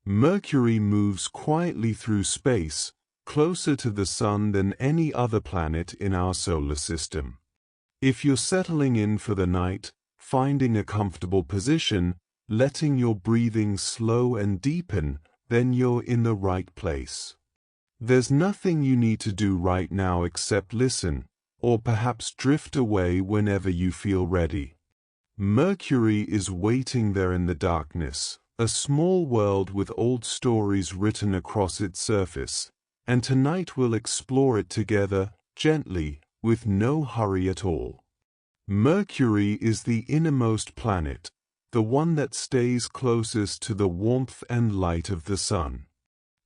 Mercury moves quietly through space, closer to the Sun than any other planet in our solar system. If you're settling in for the night, finding a comfortable position, letting your breathing slow and deepen, then you're in the right place. There's nothing you need to do right now except listen, or perhaps drift away whenever you feel ready. Mercury is waiting there in the darkness, a small world with old stories written across its surface, and tonight we'll explore it together, gently, with no hurry at all. Mercury is the innermost planet, the one that stays closest to the warmth and light of the Sun.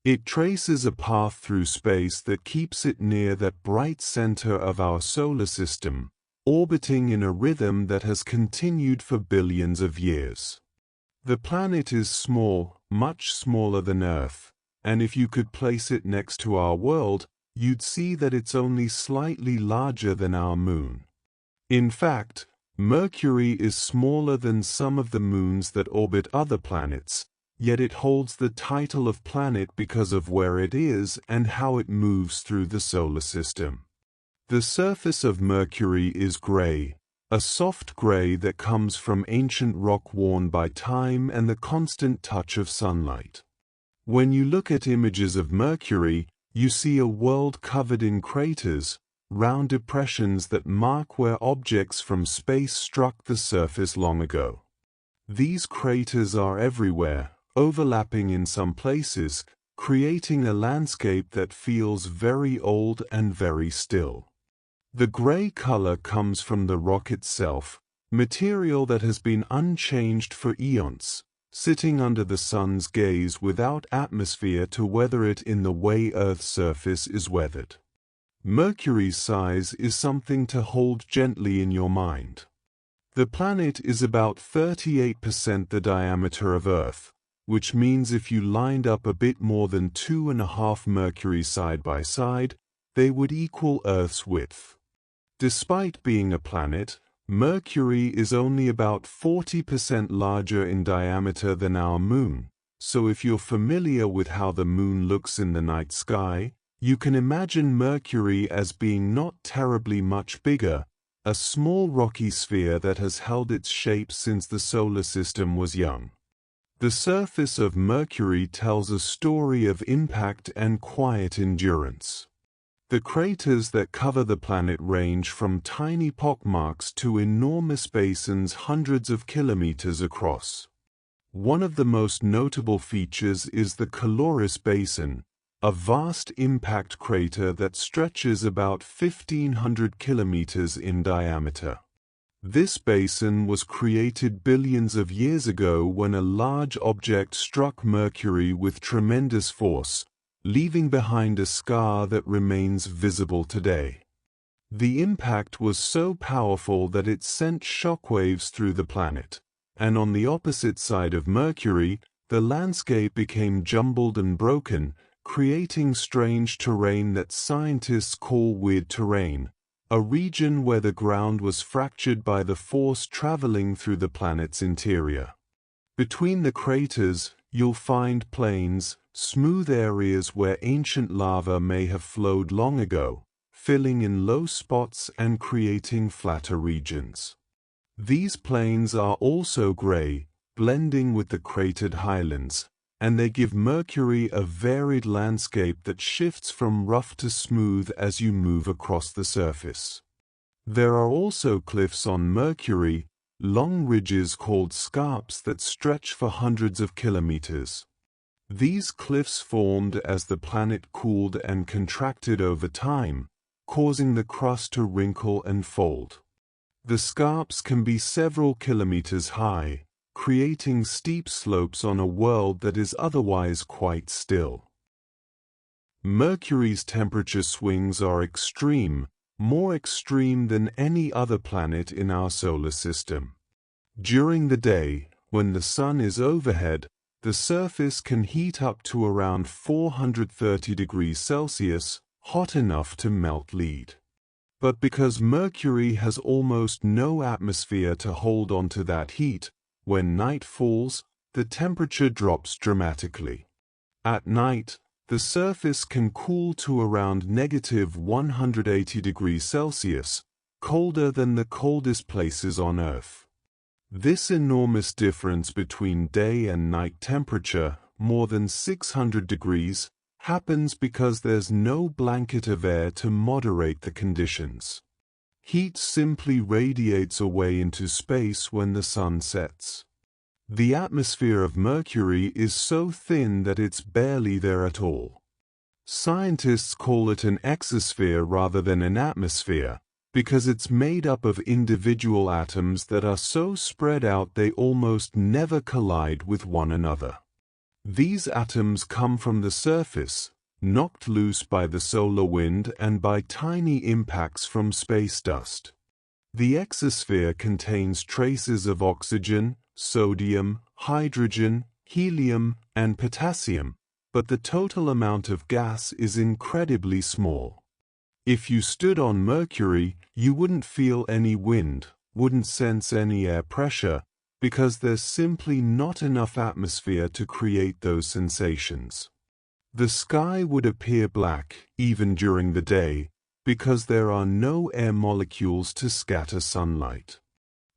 It traces a path through space that keeps it near that bright center of our solar system, orbiting in a rhythm that has continued for billions of years. The planet is small, much smaller than Earth, and if you could place it next to our world, you'd see that it's only slightly larger than our moon. In fact, Mercury is smaller than some of the moons that orbit other planets, yet it holds the title of planet because of where it is and how it moves through the solar system. The surface of Mercury is gray, a soft gray that comes from ancient rock worn by time and the constant touch of sunlight. When you look at images of Mercury, you see a world covered in craters, round depressions that mark where objects from space struck the surface long ago. These craters are everywhere, overlapping in some places, creating a landscape that feels very old and very still. The gray color comes from the rock itself, material that has been unchanged for eons, sitting under the sun's gaze without atmosphere to weather it in the way Earth's surface is weathered. Mercury's size is something to hold gently in your mind. The planet is about 38% the diameter of Earth, which means if you lined up a bit more than 2.5 Mercuries side by side, they would equal Earth's width. Despite being a planet, Mercury is only about 40% larger in diameter than our Moon, so if you're familiar with how the Moon looks in the night sky, you can imagine Mercury as being not terribly much bigger, a small rocky sphere that has held its shape since the solar system was young. The surface of Mercury tells a story of impact and quiet endurance. The craters that cover the planet range from tiny pockmarks to enormous basins hundreds of kilometers across. One of the most notable features is the Caloris Basin, a vast impact crater that stretches about 1,500 kilometers in diameter. This basin was created billions of years ago when a large object struck Mercury with tremendous force, leaving behind a scar that remains visible today. The impact was so powerful that it sent shockwaves through the planet, and on the opposite side of Mercury, the landscape became jumbled and broken, creating strange terrain that scientists call weird terrain, a region where the ground was fractured by the force traveling through the planet's interior. Between the craters, you'll find plains, smooth areas where ancient lava may have flowed long ago, filling in low spots and creating flatter regions. These plains are also gray, blending with the cratered highlands, and they give Mercury a varied landscape that shifts from rough to smooth as you move across the surface. There are also cliffs on Mercury, long ridges called scarps that stretch for hundreds of kilometers. These cliffs formed as the planet cooled and contracted over time, causing the crust to wrinkle and fold. The scarps can be several kilometers high, creating steep slopes on a world that is otherwise quite still. Mercury's temperature swings are extreme, more extreme than any other planet in our solar system. During the day, when the sun is overhead, the surface can heat up to around 430 degrees Celsius, hot enough to melt lead. But because Mercury has almost no atmosphere to hold onto that heat, when night falls, the temperature drops dramatically. At night, the surface can cool to around -180 degrees Celsius, colder than the coldest places on Earth. This enormous difference between day and night temperature, more than 600 degrees, happens because there's no blanket of air to moderate the conditions. Heat simply radiates away into space when the sun sets. The atmosphere of Mercury is so thin that it's barely there at all. Scientists call it an exosphere rather than an atmosphere, because it's made up of individual atoms that are so spread out they almost never collide with one another. These atoms come from the surface, knocked loose by the solar wind and by tiny impacts from space dust. The exosphere contains traces of oxygen, sodium, hydrogen, helium, and potassium, but the total amount of gas is incredibly small. If you stood on Mercury, you wouldn't feel any wind, wouldn't sense any air pressure, because there's simply not enough atmosphere to create those sensations. The sky would appear black, even during the day, because there are no air molecules to scatter sunlight.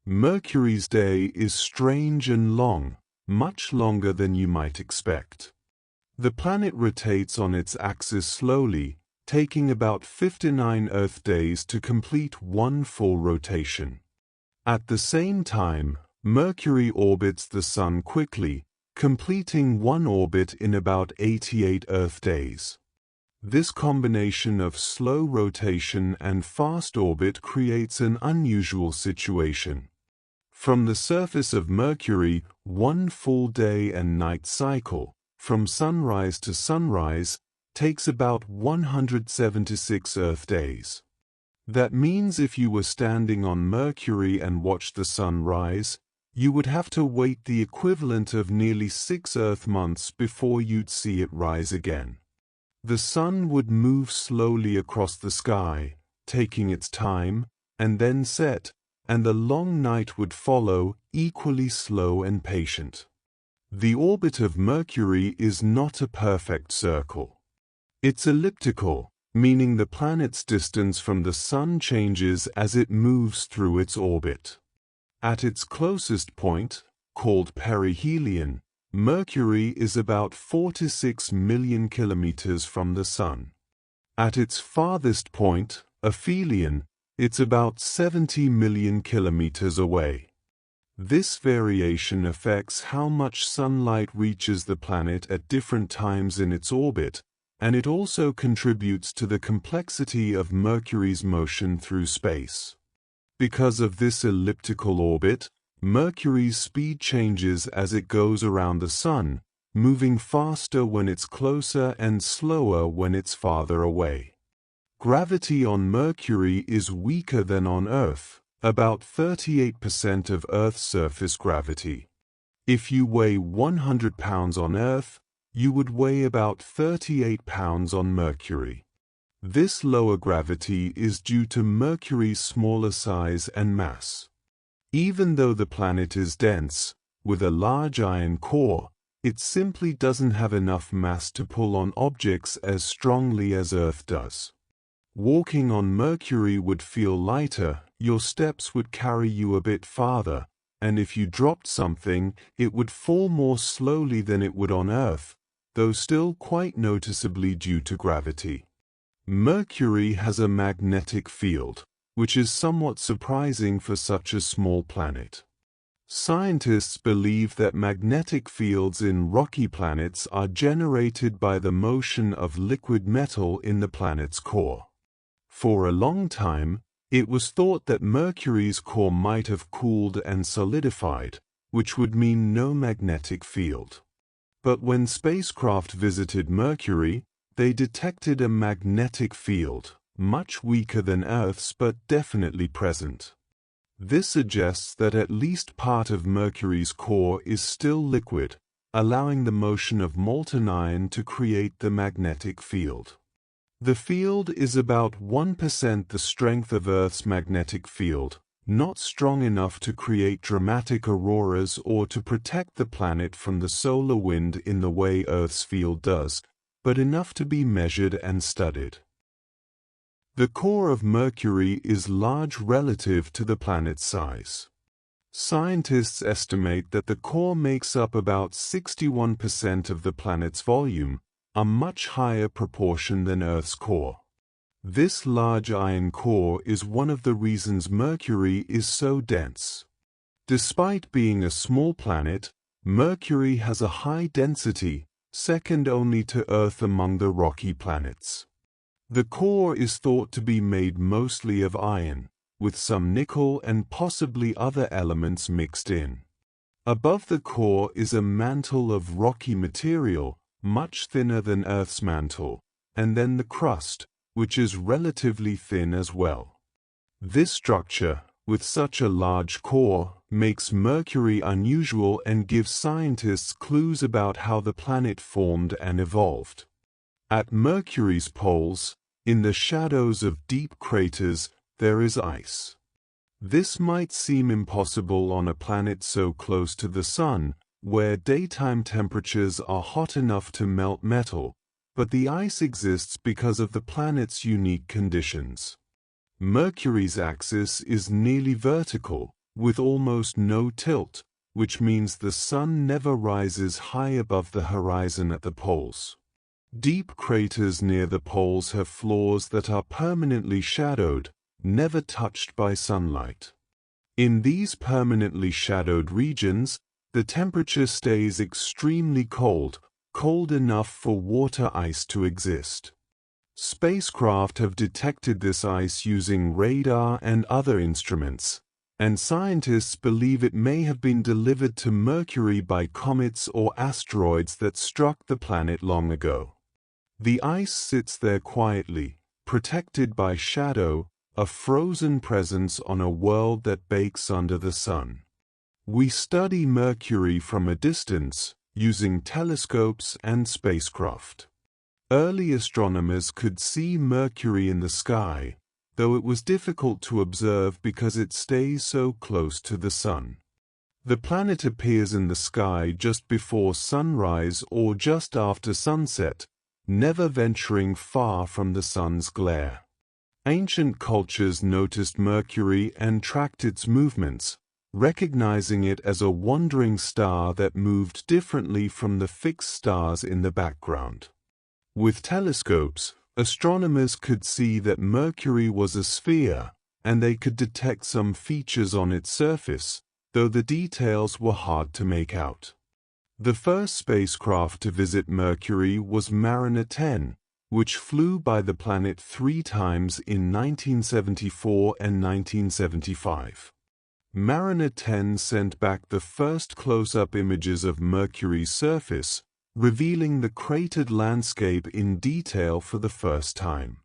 Mercury's day is strange and long, much longer than you might expect. The planet rotates on its axis slowly, taking about 59 Earth days to complete one full rotation. At the same time, Mercury orbits the Sun quickly, completing one orbit in about 88 Earth days. This combination of slow rotation and fast orbit creates an unusual situation. From the surface of Mercury, one full day and night cycle, from sunrise to sunrise, takes about 176 Earth days. That means if you were standing on Mercury and watched the sun rise, you would have to wait the equivalent of nearly 6 Earth months before you'd see it rise again. The sun would move slowly across the sky, taking its time, and then set, and the long night would follow, equally slow and patient. The orbit of Mercury is not a perfect circle. It's elliptical, meaning the planet's distance from the Sun changes as it moves through its orbit. At its closest point, called perihelion, Mercury is about 4 to 6 million kilometers from the Sun. At its farthest point, aphelion, it's about 70 million kilometers away. This variation affects how much sunlight reaches the planet at different times in its orbit, and it also contributes to the complexity of Mercury's motion through space. Because of this elliptical orbit, Mercury's speed changes as it goes around the Sun, moving faster when it's closer and slower when it's farther away. Gravity on Mercury is weaker than on Earth, about 38% of Earth's surface gravity. If you weigh 100 pounds on Earth, you would weigh about 38 pounds on Mercury. This lower gravity is due to Mercury's smaller size and mass. Even though the planet is dense, with a large iron core, it simply doesn't have enough mass to pull on objects as strongly as Earth does. Walking on Mercury would feel lighter, your steps would carry you a bit farther, and if you dropped something, it would fall more slowly than it would on Earth, though still quite noticeably due to gravity. Mercury has a magnetic field, which is somewhat surprising for such a small planet. Scientists believe that magnetic fields in rocky planets are generated by the motion of liquid metal in the planet's core. For a long time, it was thought that Mercury's core might have cooled and solidified, which would mean no magnetic field. But when spacecraft visited Mercury, they detected a magnetic field, much weaker than Earth's but definitely present. This suggests that at least part of Mercury's core is still liquid, allowing the motion of molten iron to create the magnetic field. The field is about 1% the strength of Earth's magnetic field, not strong enough to create dramatic auroras or to protect the planet from the solar wind in the way Earth's field does, but enough to be measured and studied. The core of Mercury is large relative to the planet's size. Scientists estimate that the core makes up about 61% of the planet's volume, a much higher proportion than Earth's core. This large iron core is one of the reasons Mercury is so dense. Despite being a small planet, Mercury has a high density, second only to Earth among the rocky planets. The core is thought to be made mostly of iron, with some nickel and possibly other elements mixed in. Above the core is a mantle of rocky material, much thinner than Earth's mantle, and then the crust, which is relatively thin as well. This structure, with such a large core, makes Mercury unusual and gives scientists clues about how the planet formed and evolved. At Mercury's poles, in the shadows of deep craters, there is ice. This might seem impossible on a planet so close to the Sun, where daytime temperatures are hot enough to melt metal, but the ice exists because of the planet's unique conditions. Mercury's axis is nearly vertical, with almost no tilt, which means the Sun never rises high above the horizon at the poles. Deep craters near the poles have floors that are permanently shadowed, never touched by sunlight. In these permanently shadowed regions, the temperature stays extremely cold, cold enough for water ice to exist. Spacecraft have detected this ice using radar and other instruments, and scientists believe it may have been delivered to Mercury by comets or asteroids that struck the planet long ago. The ice sits there quietly, protected by shadow, a frozen presence on a world that bakes under the sun. We study Mercury from a distance, using telescopes and spacecraft. Early astronomers could see Mercury in the sky, though it was difficult to observe because it stays so close to the Sun. The planet appears in the sky just before sunrise or just after sunset, never venturing far from the Sun's glare. Ancient cultures noticed Mercury and tracked its movements, recognizing it as a wandering star that moved differently from the fixed stars in the background. With telescopes, astronomers could see that Mercury was a sphere, and they could detect some features on its surface, though the details were hard to make out. The first spacecraft to visit Mercury was Mariner 10, which flew by the planet 3 times in 1974 and 1975. Mariner 10 sent back the first close-up images of Mercury's surface, revealing the cratered landscape in detail for the first time.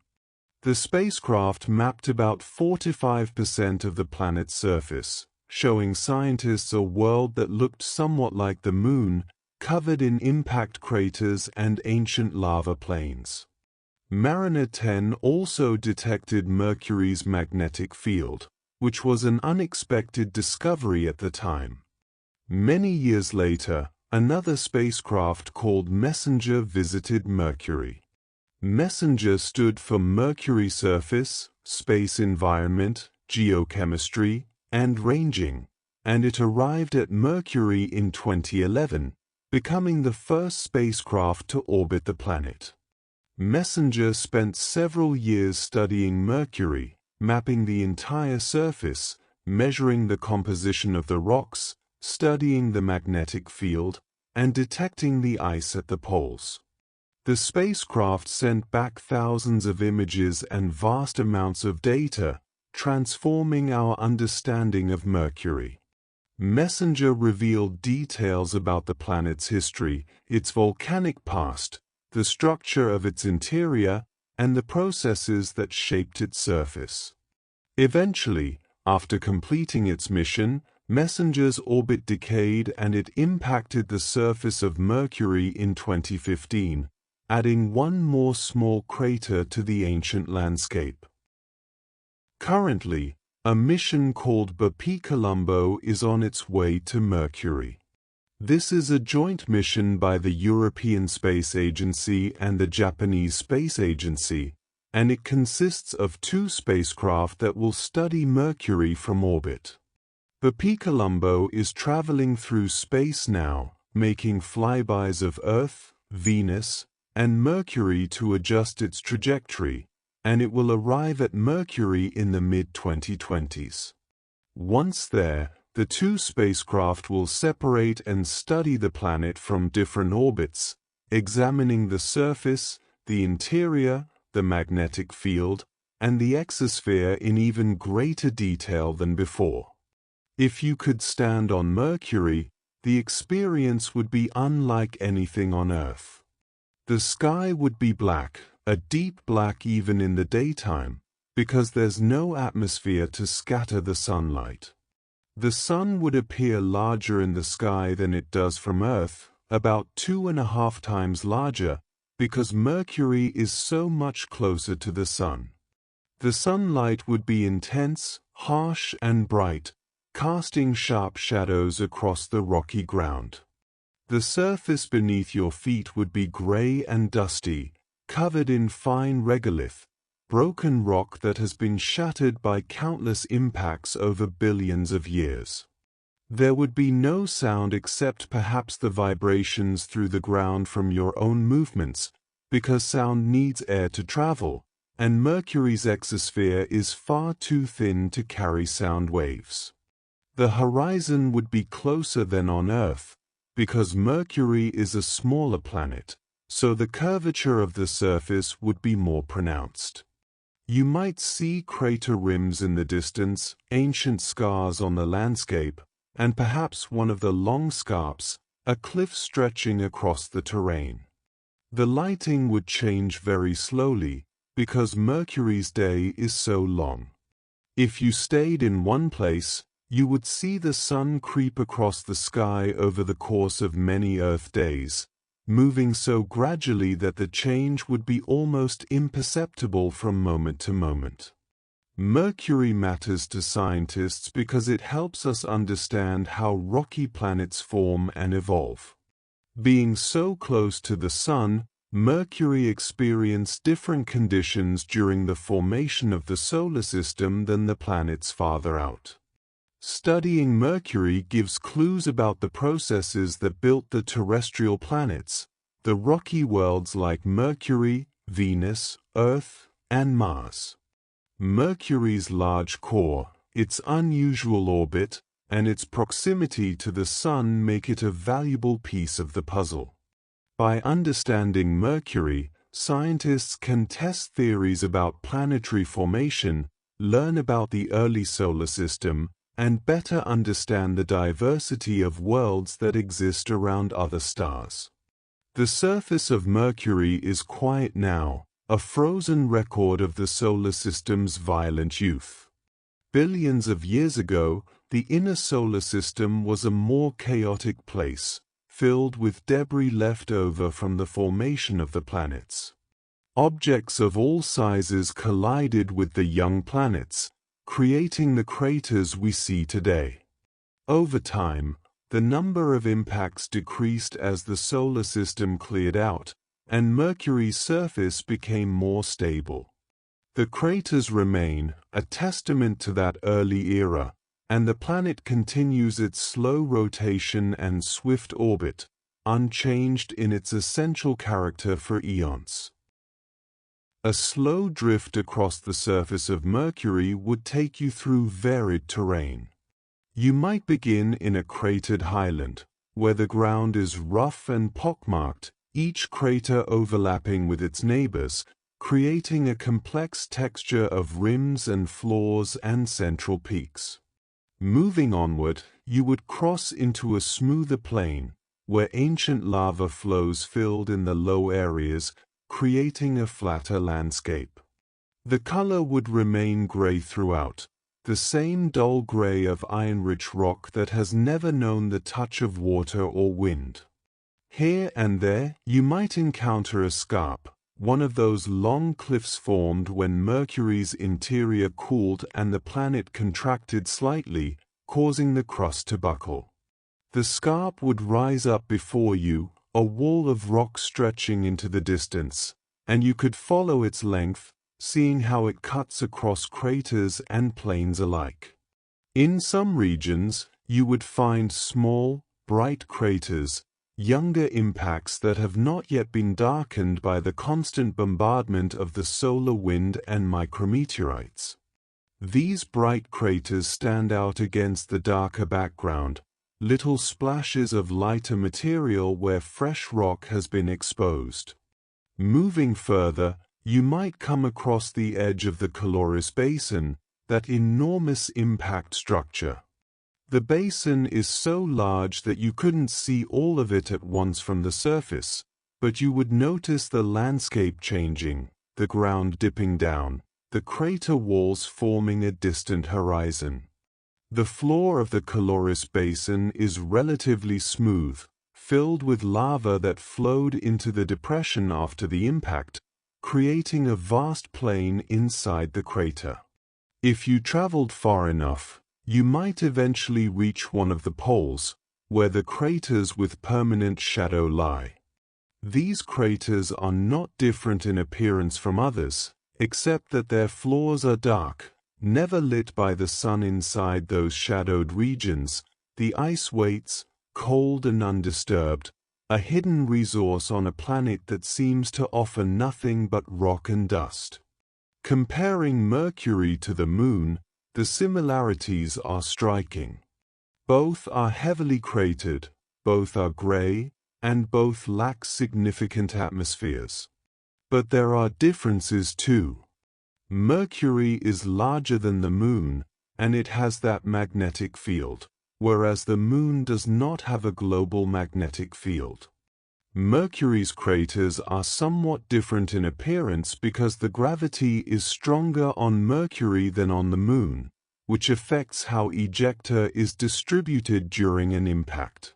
The spacecraft mapped about 45% of the planet's surface, showing scientists a world that looked somewhat like the Moon, covered in impact craters and ancient lava plains. Mariner 10 also detected Mercury's magnetic field, which was an unexpected discovery at the time. Many years later, another spacecraft called Messenger visited Mercury. Messenger stood for Mercury surface, space environment, geochemistry, and ranging, and it arrived at Mercury in 2011, becoming the first spacecraft to orbit the planet. Messenger spent several years studying Mercury, mapping the entire surface, measuring the composition of the rocks, studying the magnetic field, and detecting the ice at the poles. The spacecraft sent back thousands of images and vast amounts of data, transforming our understanding of Mercury. Messenger revealed details about the planet's history, its volcanic past, the structure of its interior, and the processes that shaped its surface. Eventually, after completing its mission, Messenger's orbit decayed and it impacted the surface of Mercury in 2015, adding one more small crater to the ancient landscape. Currently, A mission called Bepicolombo is on its way to Mercury. This is a joint mission by the European Space Agency and the Japanese Space Agency, and it consists of 2 spacecraft that will study Mercury from orbit. Bepicolombo is traveling through space now, making flybys of Earth, Venus, and Mercury to adjust its trajectory, and it will arrive at Mercury in the mid-2020s. Once there, the 2 spacecraft will separate and study the planet from different orbits, examining the surface, the interior, the magnetic field, and the exosphere in even greater detail than before. If you could stand on Mercury, the experience would be unlike anything on Earth. The sky would be black, a deep black even in the daytime, because there's no atmosphere to scatter the sunlight. The sun would appear larger in the sky than it does from Earth, about 2.5 times larger, because Mercury is so much closer to the sun. The sunlight would be intense, harsh and bright, casting sharp shadows across the rocky ground. The surface beneath your feet would be gray and dusty, covered in fine regolith, broken rock that has been shattered by countless impacts over billions of years. There would be no sound except perhaps the vibrations through the ground from your own movements, because sound needs air to travel, and Mercury's exosphere is far too thin to carry sound waves. The horizon would be closer than on Earth, because Mercury is a smaller planet, so the curvature of the surface would be more pronounced. You might see crater rims in the distance, ancient scars on the landscape, and perhaps one of the long scarps, a cliff stretching across the terrain. The lighting would change very slowly, because Mercury's day is so long. If you stayed in one place, you would see the sun creep across the sky over the course of many Earth days, moving so gradually that the change would be almost imperceptible from moment to moment. Mercury matters to scientists because it helps us understand how rocky planets form and evolve. Being so close to the Sun, Mercury experienced different conditions during the formation of the solar system than the planets farther out. Studying Mercury gives clues about the processes that built the terrestrial planets, the rocky worlds like Mercury, Venus, Earth, and Mars. Mercury's large core, its unusual orbit, and its proximity to the Sun make it a valuable piece of the puzzle. By understanding Mercury, scientists can test theories about planetary formation, learn about the early solar system, and better understand the diversity of worlds that exist around other stars. The surface of Mercury is quiet now, a frozen record of the solar system's violent youth. Billions of years ago, the inner solar system was a more chaotic place, filled with debris left over from the formation of the planets. Objects of all sizes collided with the young planets, creating the craters we see today. Over time, the number of impacts decreased as the solar system cleared out, and Mercury's surface became more stable. The craters remain, a testament to that early era, and the planet continues its slow rotation and swift orbit, unchanged in its essential character for eons. A slow drift across the surface of Mercury would take you through varied terrain. You might begin in a cratered highland, where the ground is rough and pockmarked, each crater overlapping with its neighbors, creating a complex texture of rims and floors and central peaks. Moving onward, you would cross into a smoother plain, where ancient lava flows filled in the low areas, creating a flatter landscape. The color would remain gray throughout, the same dull gray of iron-rich rock that has never known the touch of water or wind. Here and there, you might encounter a scarp, one of those long cliffs formed when Mercury's interior cooled and the planet contracted slightly, causing the crust to buckle. The scarp would rise up before you, a wall of rock stretching into the distance, and you could follow its length, seeing how it cuts across craters and plains alike. In some regions, you would find small, bright craters, younger impacts that have not yet been darkened by the constant bombardment of the solar wind and micrometeorites. These bright craters stand out against the darker background, little splashes of lighter material where fresh rock has been exposed. Moving further, you might come across the edge of the Caloris Basin, that enormous impact structure. The basin is so large that you couldn't see all of it at once from the surface, but you would notice the landscape changing, the ground dipping down, the crater walls forming a distant horizon. The floor of the Caloris Basin is relatively smooth, filled with lava that flowed into the depression after the impact, creating a vast plain inside the crater. If you traveled far enough, you might eventually reach one of the poles, where the craters with permanent shadow lie. These craters are not different in appearance from others, except that their floors are dark, never lit by the sun inside those shadowed regions. The ice waits, cold and undisturbed, a hidden resource on a planet that seems to offer nothing but rock and dust. Comparing Mercury to the Moon, the similarities are striking. Both are heavily cratered, both are gray, and both lack significant atmospheres. But there are differences too. Mercury is larger than the Moon, and it has that magnetic field, whereas the Moon does not have a global magnetic field. Mercury's craters are somewhat different in appearance because the gravity is stronger on Mercury than on the Moon, which affects how ejecta is distributed during an impact.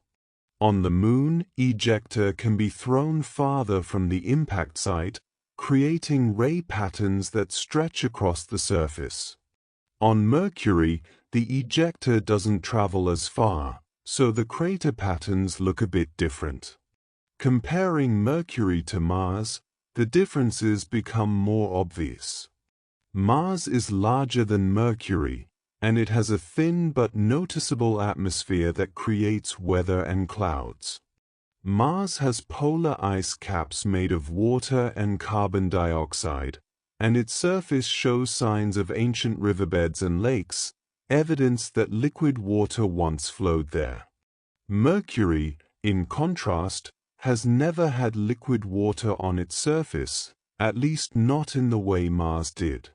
On the Moon, ejecta can be thrown farther from the impact site, creating ray patterns that stretch across the surface. On Mercury, the ejecta doesn't travel as far, so the crater patterns look a bit different. Comparing Mercury to Mars, the differences become more obvious. Mars is larger than Mercury, and it has a thin but noticeable atmosphere that creates weather and clouds. Mars has polar ice caps made of water and carbon dioxide, and its surface shows signs of ancient riverbeds and lakes, evidence that liquid water once flowed there. Mercury, in contrast, has never had liquid water on its surface, at least not in the way Mars did.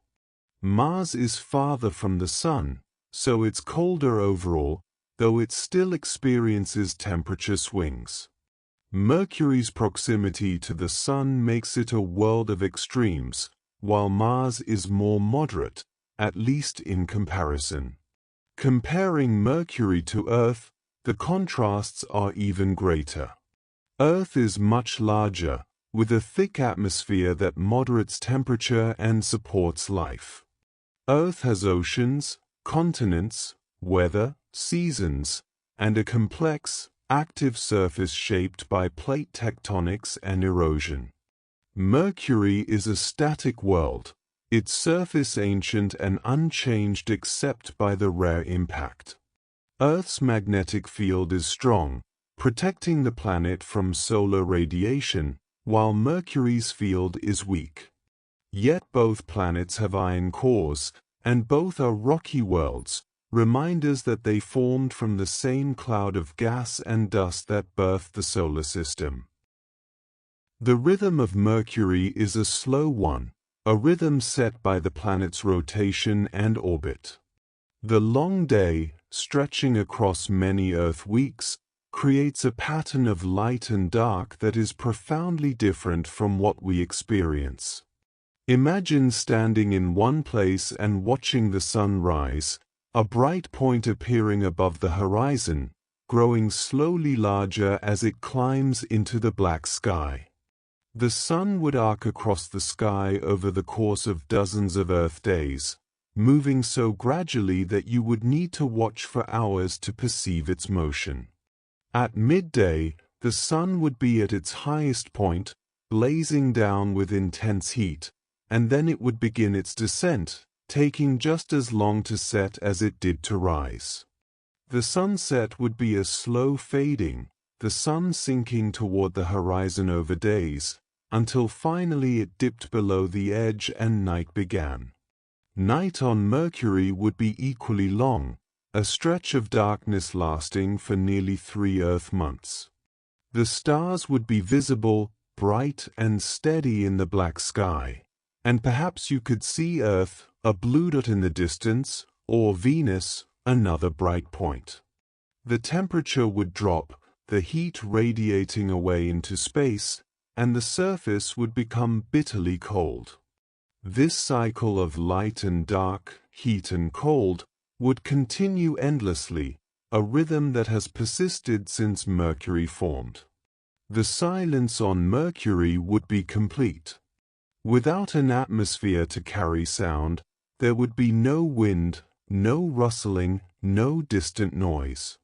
Mars is farther from the Sun, so it's colder overall, though it still experiences temperature swings. Mercury's proximity to the Sun makes it a world of extremes, while Mars is more moderate, at least in comparison. Comparing Mercury to Earth, the contrasts are even greater. Earth is much larger, with a thick atmosphere that moderates temperature and supports life. Earth has oceans, continents, weather, seasons, and a complex, active surface shaped by plate tectonics and erosion. Mercury is a static world, its surface ancient and unchanged except by the rare impact. Earth's magnetic field is strong, protecting the planet from solar radiation, while Mercury's field is weak. Yet both planets have iron cores, and both are rocky worlds, reminders that they formed from the same cloud of gas and dust that birthed the solar system. The rhythm of Mercury is a slow one, a rhythm set by the planet's rotation and orbit. The long day, stretching across many Earth weeks, creates a pattern of light and dark that is profoundly different from what we experience. Imagine standing in one place and watching the sun rise, a bright point appearing above the horizon, growing slowly larger as it climbs into the black sky. The sun would arc across the sky over the course of dozens of Earth days, moving so gradually that you would need to watch for hours to perceive its motion. At midday, the sun would be at its highest point, blazing down with intense heat, and then it would begin its descent, taking just as long to set as it did to rise. The sunset would be a slow fading, the sun sinking toward the horizon over days, until finally it dipped below the edge and night began. Night on Mercury would be equally long, a stretch of darkness lasting for nearly 3 Earth months. The stars would be visible, bright and steady in the black sky, and perhaps you could see Earth, a blue dot in the distance, or Venus, another bright point. The temperature would drop, the heat radiating away into space, and the surface would become bitterly cold. This cycle of light and dark, heat and cold, would continue endlessly, a rhythm that has persisted since Mercury formed. The silence on Mercury would be complete. Without an atmosphere to carry sound, there would be no wind, no rustling, no distant noise.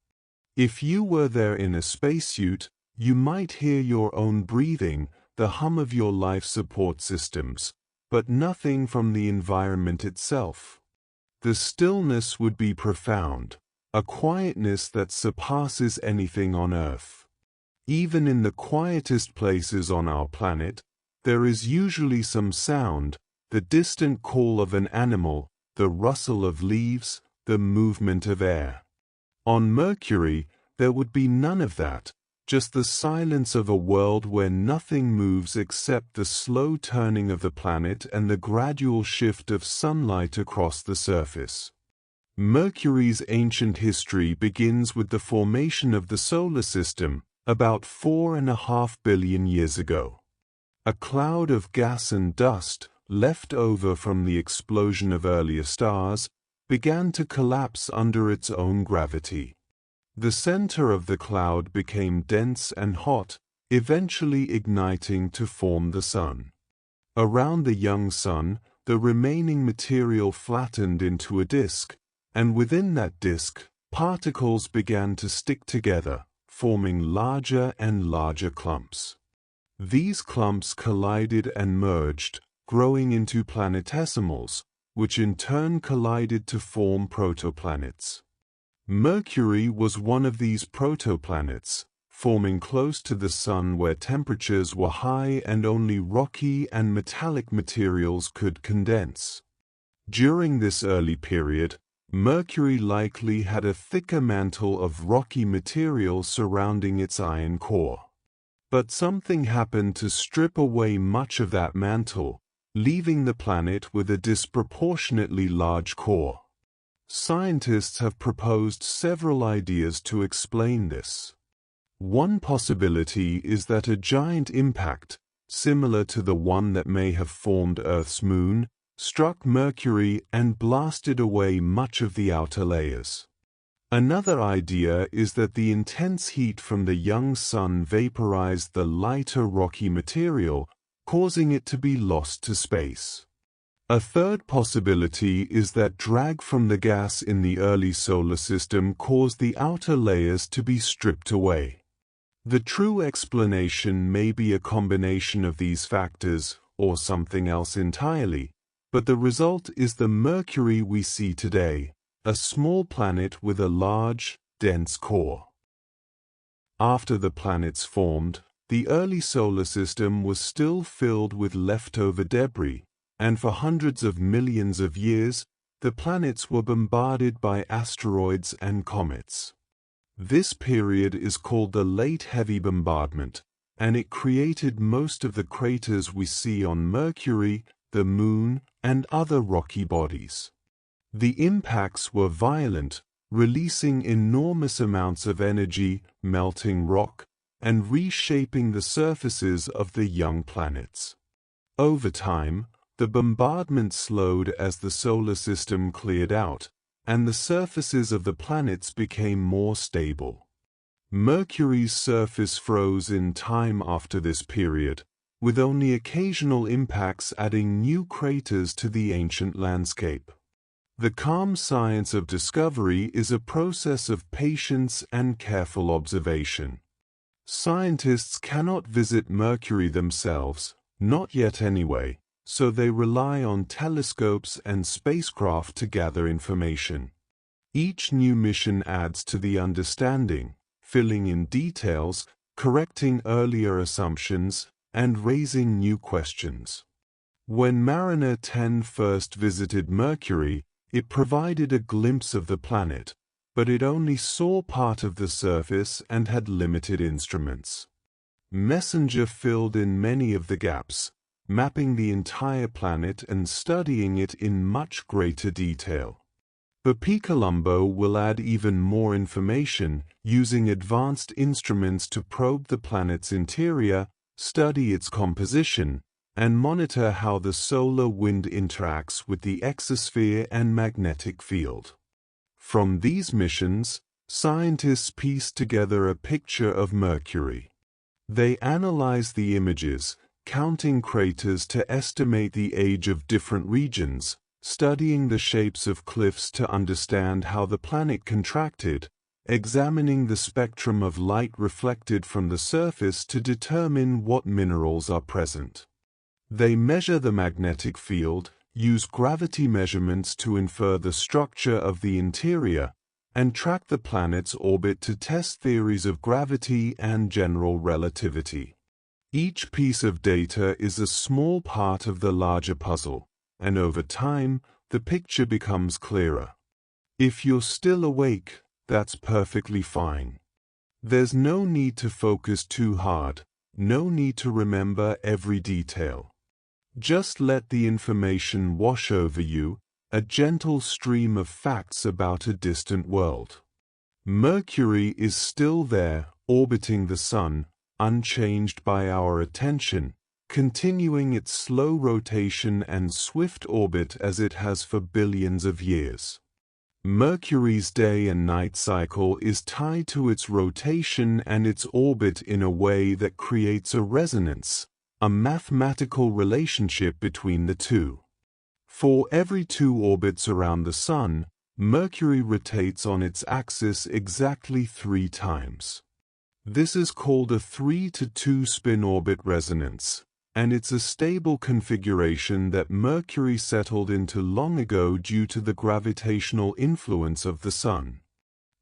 If you were there in a spacesuit, you might hear your own breathing, the hum of your life support systems, but nothing from the environment itself. The stillness would be profound, a quietness that surpasses anything on Earth. Even in the quietest places on our planet, there is usually some sound, the distant call of an animal, the rustle of leaves, the movement of air. On Mercury, there would be none of that, just the silence of a world where nothing moves except the slow turning of the planet and the gradual shift of sunlight across the surface. Mercury's ancient history begins with the formation of the solar system, about 4.5 billion years ago. A cloud of gas and dust, left over from the explosion of earlier stars, began to collapse under its own gravity. The center of the cloud became dense and hot, eventually igniting to form the sun. Around the young sun, the remaining material flattened into a disk, and within that disk, particles began to stick together, forming larger and larger clumps. These clumps collided and merged, growing into planetesimals, which in turn collided to form protoplanets. Mercury was one of these protoplanets, forming close to the Sun where temperatures were high and only rocky and metallic materials could condense. During this early period, Mercury likely had a thicker mantle of rocky material surrounding its iron core. But something happened to strip away much of that mantle, leaving the planet with a disproportionately large core. Scientists have proposed several ideas to explain this. One possibility is that a giant impact, similar to the one that may have formed Earth's moon, struck Mercury and blasted away much of the outer layers. Another idea is that the intense heat from the young sun vaporized the lighter rocky material, causing it to be lost to space. A third possibility is that drag from the gas in the early solar system caused the outer layers to be stripped away. The true explanation may be a combination of these factors, or something else entirely, but the result is the Mercury we see today, a small planet with a large, dense core. After the planets formed, the early solar system was still filled with leftover debris, and for hundreds of millions of years, the planets were bombarded by asteroids and comets. This period is called the Late Heavy Bombardment, and it created most of the craters we see on Mercury, the Moon, and other rocky bodies. The impacts were violent, releasing enormous amounts of energy, melting rock, and reshaping the surfaces of the young planets. Over time, the bombardment slowed as the solar system cleared out, and the surfaces of the planets became more stable. Mercury's surface froze in time after this period, with only occasional impacts adding new craters to the ancient landscape. The calm science of discovery is a process of patience and careful observation. Scientists cannot visit Mercury themselves, not yet anyway, so they rely on telescopes and spacecraft to gather information. Each new mission adds to the understanding, filling in details, correcting earlier assumptions, and raising new questions. When Mariner 10 first visited Mercury, it provided a glimpse of the planet, but it only saw part of the surface and had limited instruments. Messenger filled in many of the gaps, mapping the entire planet and studying it in much greater detail. Colombo will add even more information, using advanced instruments to probe the planet's interior, study its composition, and monitor how the solar wind interacts with the exosphere and magnetic field. From these missions, scientists piece together a picture of Mercury. They analyze the images, counting craters to estimate the age of different regions, studying the shapes of cliffs to understand how the planet contracted, examining the spectrum of light reflected from the surface to determine what minerals are present. They measure the magnetic field, use gravity measurements to infer the structure of the interior, and track the planet's orbit to test theories of gravity and general relativity. Each piece of data is a small part of the larger puzzle, and over time, the picture becomes clearer. If you're still awake, that's perfectly fine. There's no need to focus too hard, no need to remember every detail. Just let the information wash over you, a gentle stream of facts about a distant world. Mercury is still there, orbiting the Sun, unchanged by our attention, continuing its slow rotation and swift orbit as it has for billions of years. Mercury's day and night cycle is tied to its rotation and its orbit in a way that creates a resonance, a mathematical relationship between the two. For every 2 orbits around the Sun, Mercury rotates on its axis exactly 3 times. This is called a 3-to-2 spin-orbit resonance, and it's a stable configuration that Mercury settled into long ago due to the gravitational influence of the Sun.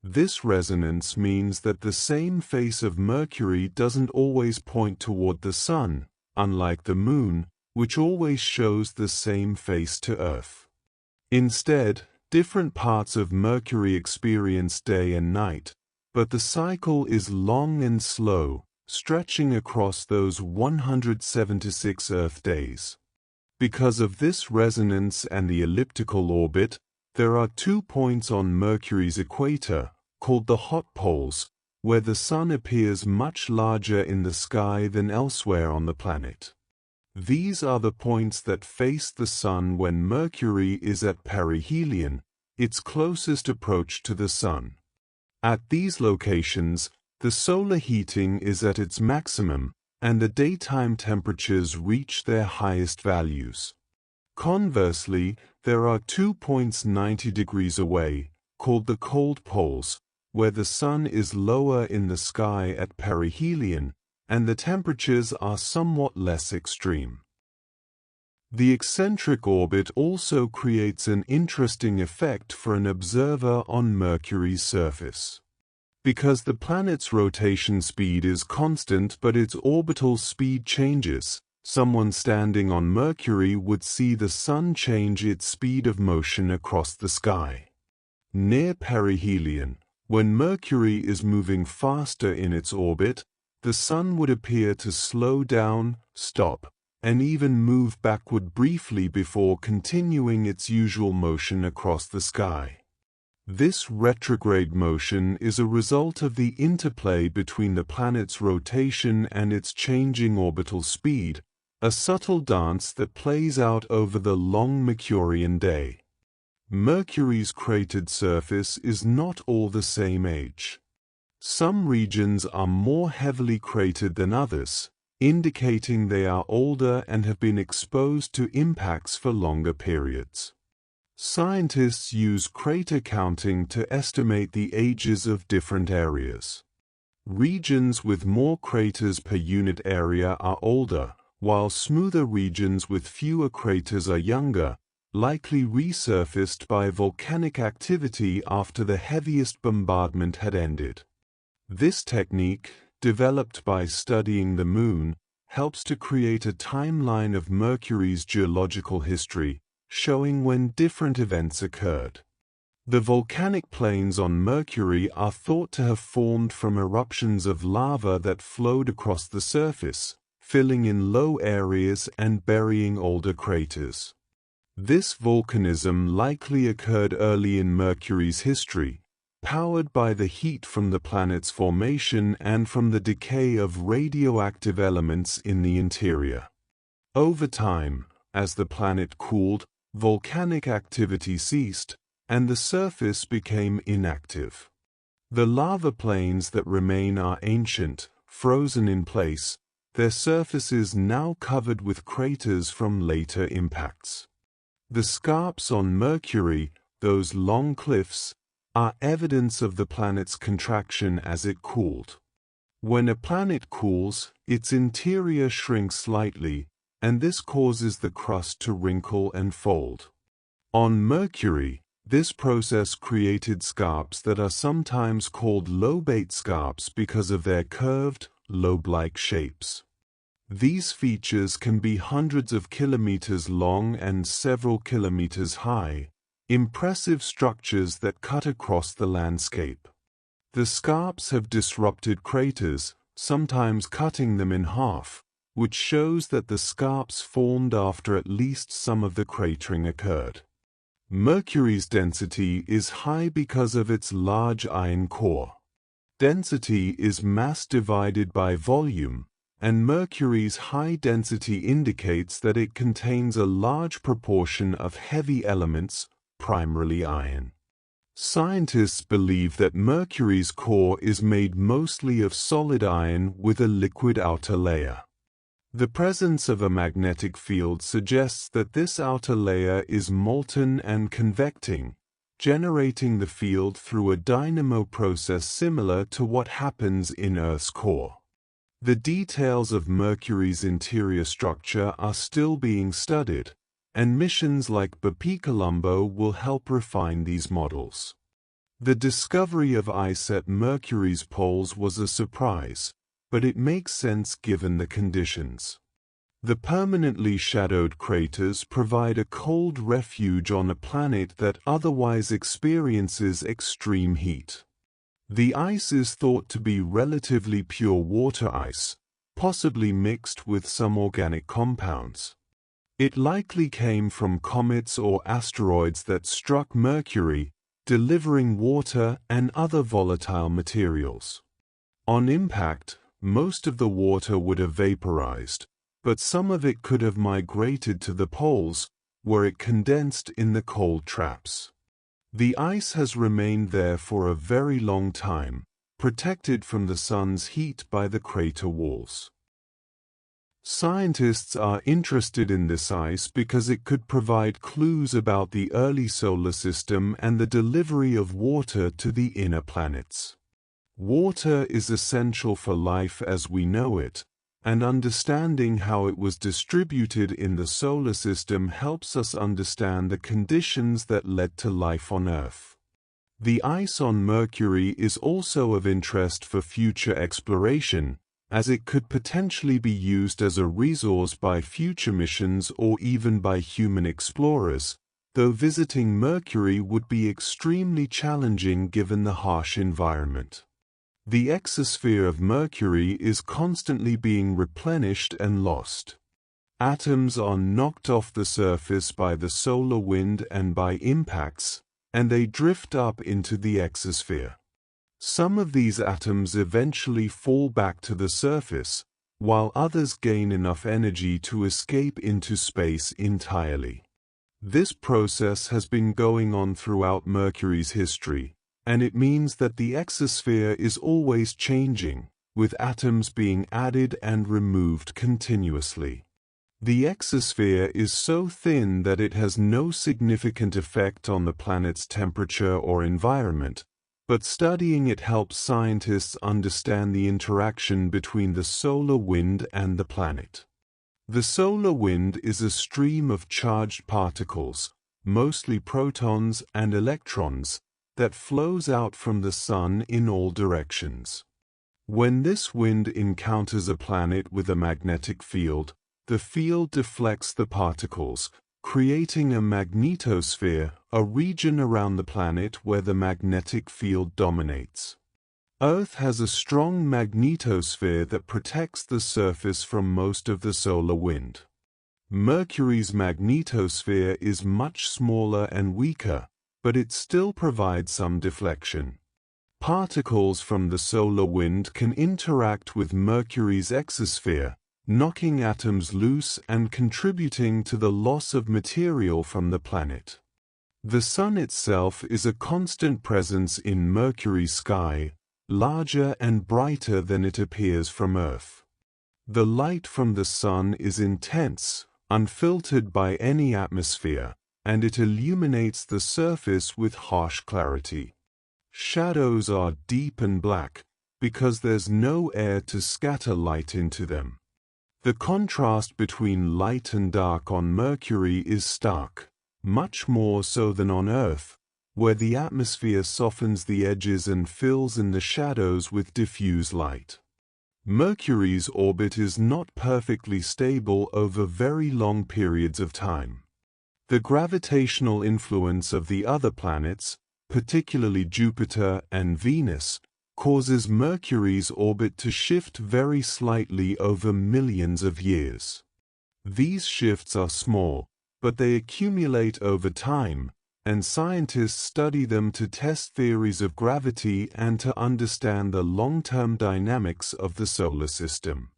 This resonance means that the same face of Mercury doesn't always point toward the Sun, unlike the Moon, which always shows the same face to Earth. Instead, different parts of Mercury experience day and night, but the cycle is long and slow, stretching across those 176 Earth days. Because of this resonance and the elliptical orbit, there are 2 points on Mercury's equator, called the hot poles, where the Sun appears much larger in the sky than elsewhere on the planet. These are the points that face the Sun when Mercury is at perihelion, its closest approach to the Sun. At these locations, the solar heating is at its maximum, and the daytime temperatures reach their highest values. Conversely, there are 2 points 90 degrees away, called the cold poles, where the Sun is lower in the sky at perihelion, and the temperatures are somewhat less extreme. The eccentric orbit also creates an interesting effect for an observer on Mercury's surface. Because the planet's rotation speed is constant but its orbital speed changes, someone standing on Mercury would see the Sun change its speed of motion across the sky. Near perihelion, when Mercury is moving faster in its orbit, the Sun would appear to slow down, stop, and even move backward briefly before continuing its usual motion across the sky. This retrograde motion is a result of the interplay between the planet's rotation and its changing orbital speed, a subtle dance that plays out over the long Mercurian day. Mercury's cratered surface is not all the same age. Some regions are more heavily cratered than others, indicating they are older and have been exposed to impacts for longer periods. Scientists use crater counting to estimate the ages of different areas. Regions with more craters per unit area are older, while smoother regions with fewer craters are younger, likely resurfaced by volcanic activity after the heaviest bombardment had ended. This technique, developed by studying the Moon, helps to create a timeline of Mercury's geological history, showing when different events occurred. The volcanic plains on Mercury are thought to have formed from eruptions of lava that flowed across the surface, filling in low areas and burying older craters. This volcanism likely occurred early in Mercury's history, powered by the heat from the planet's formation and from the decay of radioactive elements in the interior. Over time, as the planet cooled, volcanic activity ceased, and the surface became inactive. The lava plains that remain are ancient, frozen in place, their surfaces now covered with craters from later impacts. The scarps on Mercury, those long cliffs, are evidence of the planet's contraction as it cooled. When a planet cools, its interior shrinks slightly, and this causes the crust to wrinkle and fold. On Mercury, this process created scarps that are sometimes called lobate scarps because of their curved, lobe-like shapes. These features can be hundreds of kilometers long and several kilometers high, impressive structures that cut across the landscape. The scarps have disrupted craters, sometimes cutting them in half, which shows that the scarps formed after at least some of the cratering occurred. Mercury's density is high because of its large iron core. Density is mass divided by volume, and Mercury's high density indicates that it contains a large proportion of heavy elements, primarily iron. Scientists believe that Mercury's core is made mostly of solid iron with a liquid outer layer. The presence of a magnetic field suggests that this outer layer is molten and convecting, generating the field through a dynamo process similar to what happens in Earth's core. The details of Mercury's interior structure are still being studied, and missions like Bepi-Colombo will help refine these models. The discovery of ice at Mercury's poles was a surprise, but it makes sense given the conditions. The permanently shadowed craters provide a cold refuge on a planet that otherwise experiences extreme heat. The ice is thought to be relatively pure water ice, possibly mixed with some organic compounds. It likely came from comets or asteroids that struck Mercury, delivering water and other volatile materials. On impact, most of the water would have vaporized, but some of it could have migrated to the poles, where it condensed in the cold traps. The ice has remained there for a very long time, protected from the sun's heat by the crater walls. Scientists are interested in this ice because it could provide clues about the early solar system and the delivery of water to the inner planets. Water is essential for life as we know it, and understanding how it was distributed in the solar system helps us understand the conditions that led to life on Earth. The ice on Mercury is also of interest for future exploration, as it could potentially be used as a resource by future missions or even by human explorers, though visiting Mercury would be extremely challenging given the harsh environment. The exosphere of Mercury is constantly being replenished and lost. Atoms are knocked off the surface by the solar wind and by impacts, and they drift up into the exosphere. Some of these atoms eventually fall back to the surface, while others gain enough energy to escape into space entirely. This process has been going on throughout Mercury's history, and it means that the exosphere is always changing, with atoms being added and removed continuously. The exosphere is so thin that it has no significant effect on the planet's temperature or environment, but studying it helps scientists understand the interaction between the solar wind and the planet. The solar wind is a stream of charged particles, mostly protons and electrons, that flows out from the Sun in all directions. When this wind encounters a planet with a magnetic field, the field deflects the particles, creating a magnetosphere, a region around the planet where the magnetic field dominates. Earth has a strong magnetosphere that protects the surface from most of the solar wind. Mercury's magnetosphere is much smaller and weaker, but it still provides some deflection. Particles from the solar wind can interact with Mercury's exosphere, knocking atoms loose and contributing to the loss of material from the planet. The Sun itself is a constant presence in Mercury's sky, larger and brighter than it appears from Earth. The light from the Sun is intense, unfiltered by any atmosphere, and it illuminates the surface with harsh clarity. Shadows are deep and black, because there's no air to scatter light into them. The contrast between light and dark on Mercury is stark, much more so than on Earth, where the atmosphere softens the edges and fills in the shadows with diffuse light. Mercury's orbit is not perfectly stable over very long periods of time. The gravitational influence of the other planets, particularly Jupiter and Venus, causes Mercury's orbit to shift very slightly over millions of years. These shifts are small, but they accumulate over time, and scientists study them to test theories of gravity and to understand the long-term dynamics of the solar system.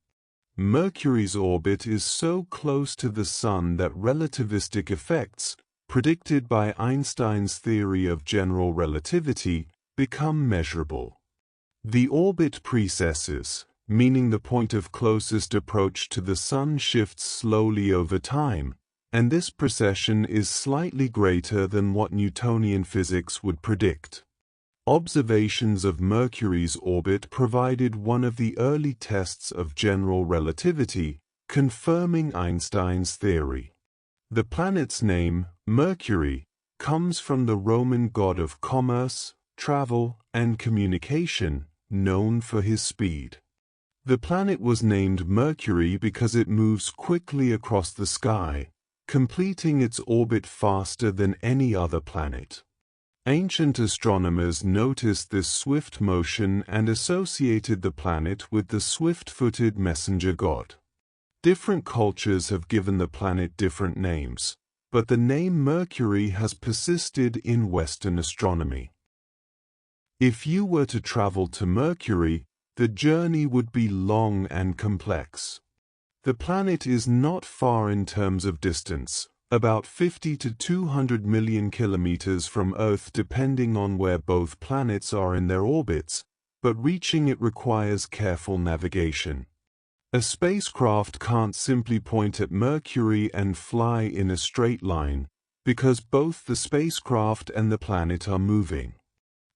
Mercury's orbit is so close to the Sun that relativistic effects, predicted by Einstein's theory of general relativity, become measurable. The orbit precesses, meaning the point of closest approach to the Sun shifts slowly over time, and this precession is slightly greater than what Newtonian physics would predict. Observations of Mercury's orbit provided one of the early tests of general relativity, confirming Einstein's theory. The planet's name, Mercury, comes from the Roman god of commerce, travel, and communication, known for his speed. The planet was named Mercury because it moves quickly across the sky, completing its orbit faster than any other planet. Ancient astronomers noticed this swift motion and associated the planet with the swift-footed messenger god. Different cultures have given the planet different names, but the name Mercury has persisted in Western astronomy. If you were to travel to Mercury, the journey would be long and complex. The planet is not far in terms of distance, about 50 to 200 million kilometers from Earth depending on where both planets are in their orbits, but reaching it requires careful navigation. A spacecraft can't simply point at Mercury and fly in a straight line, because both the spacecraft and the planet are moving.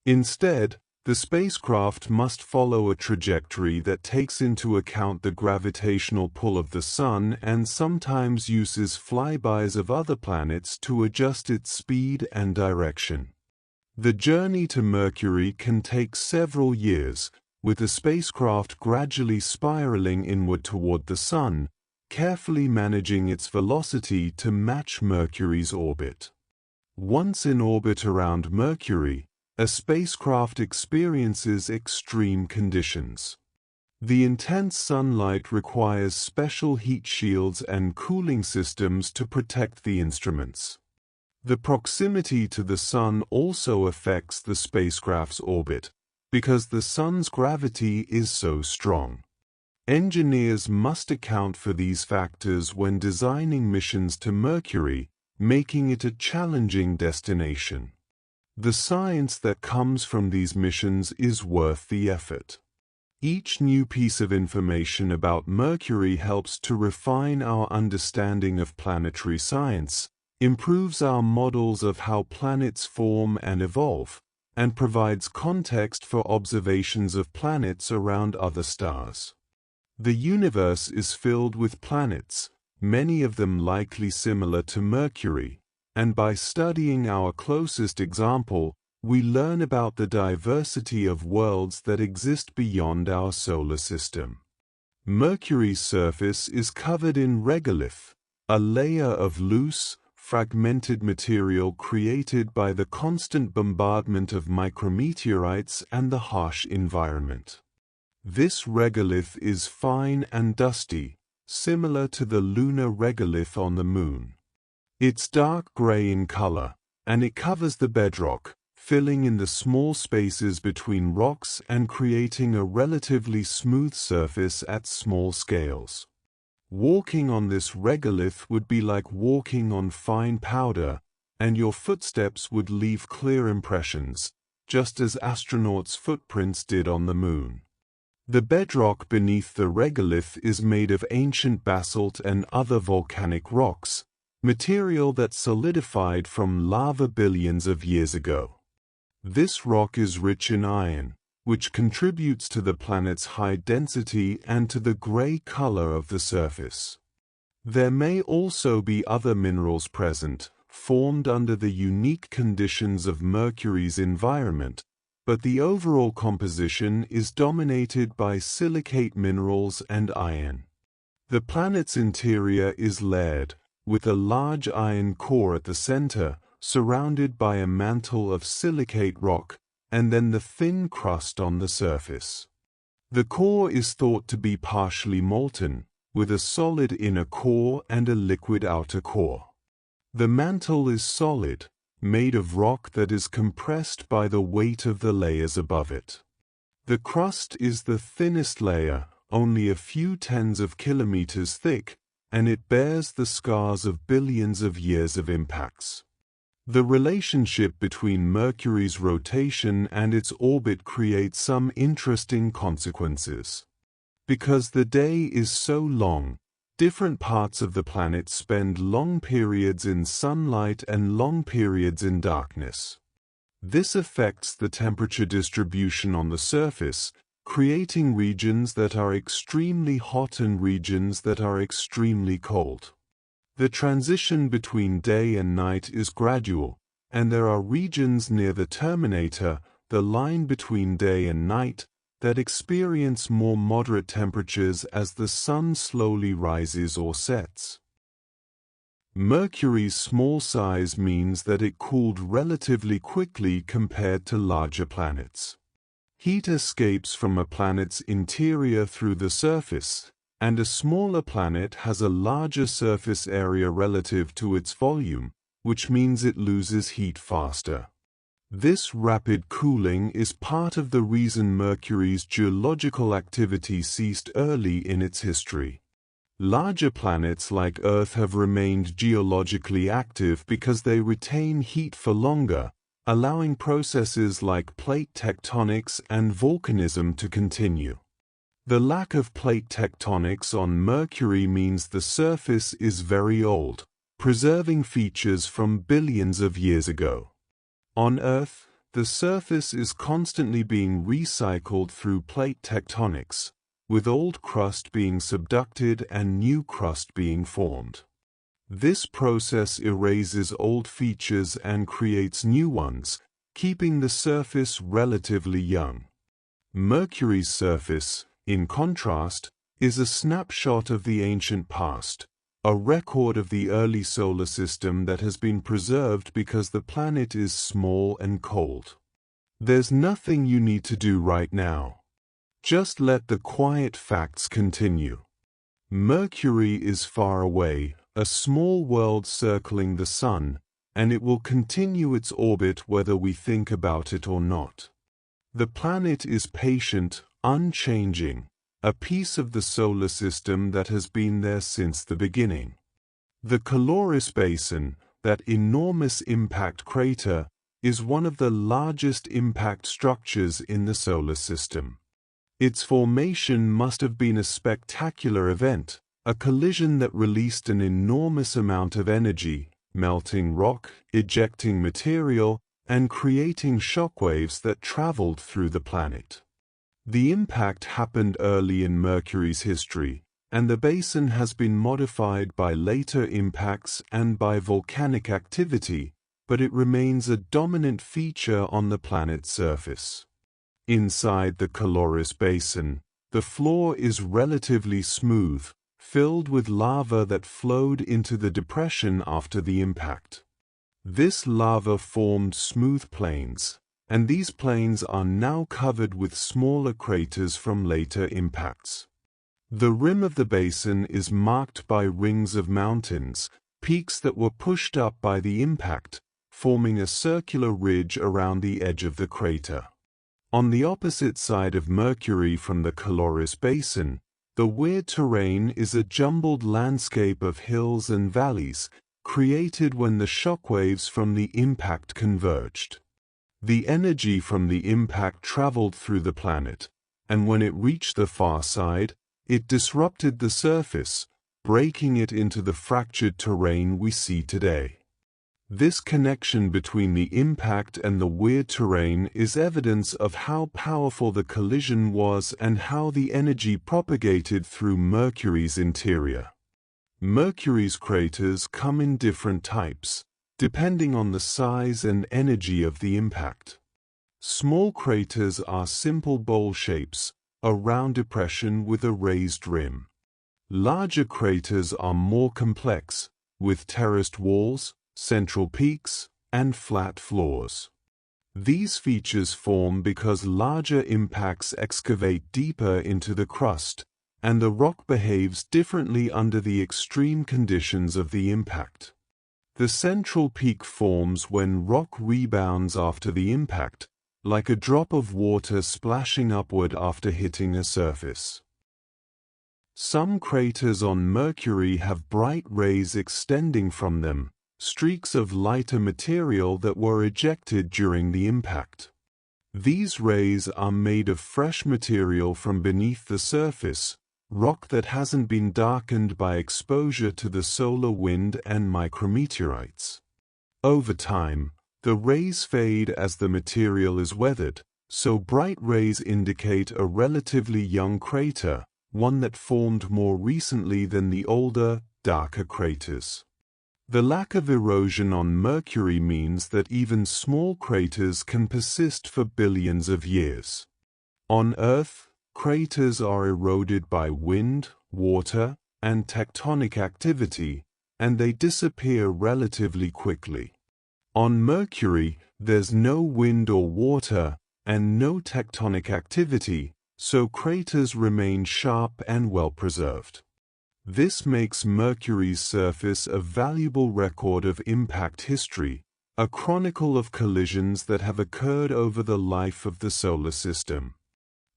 Instead, the spacecraft must follow a trajectory that takes into account the gravitational pull of the Sun and sometimes uses flybys of other planets to adjust its speed and direction. The journey to Mercury can take several years, with the spacecraft gradually spiraling inward toward the Sun, carefully managing its velocity to match Mercury's orbit. Once in orbit around Mercury, a spacecraft experiences extreme conditions. The intense sunlight requires special heat shields and cooling systems to protect the instruments. The proximity to the Sun also affects the spacecraft's orbit, because the Sun's gravity is so strong. Engineers must account for these factors when designing missions to Mercury, making it a challenging destination. The science that comes from these missions is worth the effort. Each new piece of information about Mercury helps to refine our understanding of planetary science, improves our models of how planets form and evolve, and provides context for observations of planets around other stars. The universe is filled with planets, many of them likely similar to Mercury, and by studying our closest example, we learn about the diversity of worlds that exist beyond our solar system. Mercury's surface is covered in regolith, a layer of loose, fragmented material created by the constant bombardment of micrometeorites and the harsh environment. This regolith is fine and dusty, similar to the lunar regolith on the Moon. It's dark gray in color, and it covers the bedrock, filling in the small spaces between rocks and creating a relatively smooth surface at small scales. Walking on this regolith would be like walking on fine powder, and your footsteps would leave clear impressions, just as astronauts' footprints did on the Moon. The bedrock beneath the regolith is made of ancient basalt and other volcanic rocks, material that solidified from lava billions of years ago. This rock is rich in iron, which contributes to the planet's high density and to the gray color of the surface. There may also be other minerals present, formed under the unique conditions of Mercury's environment, but the overall composition is dominated by silicate minerals and iron. The planet's interior is layered, with a large iron core at the center, surrounded by a mantle of silicate rock, and then the thin crust on the surface. The core is thought to be partially molten, with a solid inner core and a liquid outer core. The mantle is solid, made of rock that is compressed by the weight of the layers above it. The crust is the thinnest layer, only a few tens of kilometers thick, and it bears the scars of billions of years of impacts. The relationship between Mercury's rotation and its orbit creates some interesting consequences. Because the day is so long, different parts of the planet spend long periods in sunlight and long periods in darkness. This affects the temperature distribution on the surface, creating regions that are extremely hot and regions that are extremely cold. The transition between day and night is gradual, and there are regions near the terminator, the line between day and night, that experience more moderate temperatures as the sun slowly rises or sets. Mercury's small size means that it cooled relatively quickly compared to larger planets. Heat escapes from a planet's interior through the surface, and a smaller planet has a larger surface area relative to its volume, which means it loses heat faster. This rapid cooling is part of the reason Mercury's geological activity ceased early in its history. Larger planets like Earth have remained geologically active because they retain heat for longer, allowing processes like plate tectonics and volcanism to continue. The lack of plate tectonics on Mercury means the surface is very old, preserving features from billions of years ago. On Earth, the surface is constantly being recycled through plate tectonics, with old crust being subducted and new crust being formed. This process erases old features and creates new ones, keeping the surface relatively young. Mercury's surface, in contrast, is a snapshot of the ancient past, a record of the early solar system that has been preserved because the planet is small and cold. There's nothing you need to do right now. Just let the quiet facts continue. Mercury is far away, a small world circling the Sun, and it will continue its orbit whether we think about it or not. The planet is patient, unchanging, a piece of the solar system that has been there since the beginning. The Caloris Basin, that enormous impact crater, is one of the largest impact structures in the solar system. Its formation must have been a spectacular event, a collision that released an enormous amount of energy, melting rock, ejecting material, and creating shockwaves that traveled through the planet. The impact happened early in Mercury's history, and the basin has been modified by later impacts and by volcanic activity, but it remains a dominant feature on the planet's surface. Inside the Caloris Basin, the floor is relatively smooth, filled with lava that flowed into the depression after the impact. This lava formed smooth plains, and these plains are now covered with smaller craters from later impacts. The rim of the basin is marked by rings of mountains, peaks that were pushed up by the impact, forming a circular ridge around the edge of the crater. On the opposite side of Mercury from the Caloris Basin, the weird terrain is a jumbled landscape of hills and valleys, created when the shockwaves from the impact converged. The energy from the impact traveled through the planet, and when it reached the far side, it disrupted the surface, breaking it into the fractured terrain we see today. This connection between the impact and the weird terrain is evidence of how powerful the collision was and how the energy propagated through Mercury's interior. Mercury's craters come in different types, depending on the size and energy of the impact. Small craters are simple bowl shapes, a round depression with a raised rim. Larger craters are more complex, with terraced walls, central peaks, and flat floors. These features form because larger impacts excavate deeper into the crust, and the rock behaves differently under the extreme conditions of the impact. The central peak forms when rock rebounds after the impact, like a drop of water splashing upward after hitting a surface. Some craters on Mercury have bright rays extending from them, streaks of lighter material that were ejected during the impact. These rays are made of fresh material from beneath the surface, rock that hasn't been darkened by exposure to the solar wind and micrometeorites. Over time, the rays fade as the material is weathered, so bright rays indicate a relatively young crater, one that formed more recently than the older, darker craters. The lack of erosion on Mercury means that even small craters can persist for billions of years. On Earth, craters are eroded by wind, water, and tectonic activity, and they disappear relatively quickly. On Mercury, there's no wind or water, and no tectonic activity, so craters remain sharp and well preserved. This makes Mercury's surface a valuable record of impact history, a chronicle of collisions that have occurred over the life of the solar system.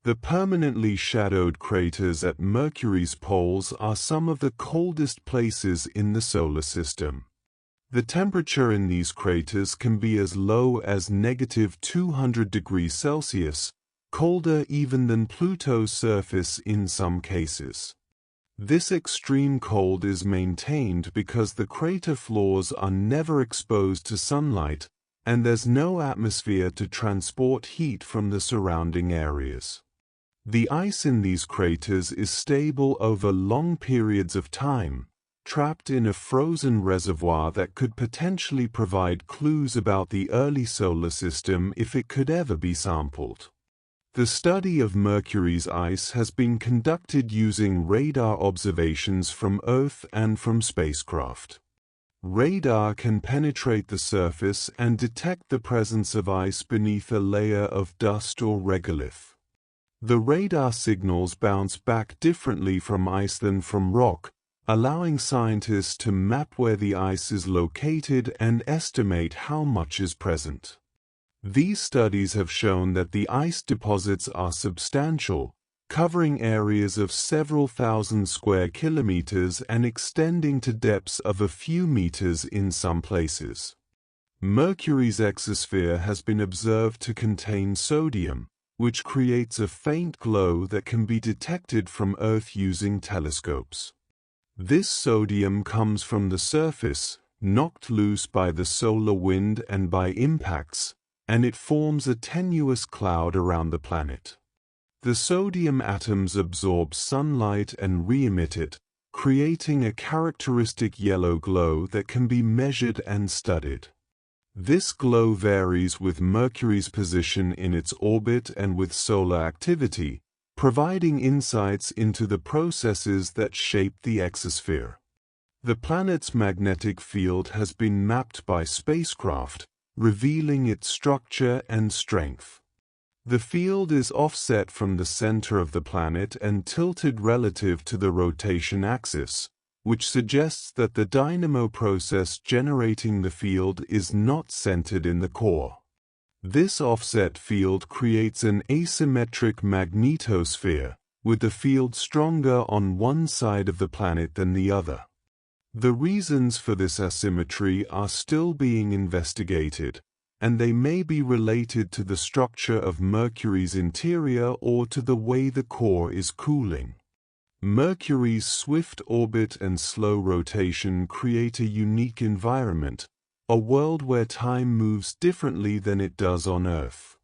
The permanently shadowed craters at Mercury's poles are some of the coldest places in the solar system. The temperature in these craters can be as low as -200 degrees Celsius, colder even than Pluto's surface in some cases. This extreme cold is maintained because the crater floors are never exposed to sunlight, and there's no atmosphere to transport heat from the surrounding areas. The ice in these craters is stable over long periods of time, trapped in a frozen reservoir that could potentially provide clues about the early solar system if it could ever be sampled. The study of Mercury's ice has been conducted using radar observations from Earth and from spacecraft. Radar can penetrate the surface and detect the presence of ice beneath a layer of dust or regolith. The radar signals bounce back differently from ice than from rock, allowing scientists to map where the ice is located and estimate how much is present. These studies have shown that the ice deposits are substantial, covering areas of several thousand square kilometers and extending to depths of a few meters in some places. Mercury's exosphere has been observed to contain sodium, which creates a faint glow that can be detected from Earth using telescopes. This sodium comes from the surface, knocked loose by the solar wind and by impacts, and it forms a tenuous cloud around the planet. The sodium atoms absorb sunlight and re-emit it, creating a characteristic yellow glow that can be measured and studied. This glow varies with Mercury's position in its orbit and with solar activity, providing insights into the processes that shape the exosphere. The planet's magnetic field has been mapped by spacecraft, revealing its structure and strength. The field is offset from the center of the planet and tilted relative to the rotation axis, which suggests that the dynamo process generating the field is not centered in the core. This offset field creates an asymmetric magnetosphere, with the field stronger on one side of the planet than the other. The reasons for this asymmetry are still being investigated, and they may be related to the structure of Mercury's interior or to the way the core is cooling. Mercury's swift orbit and slow rotation create a unique environment, a world where time moves differently than it does on Earth.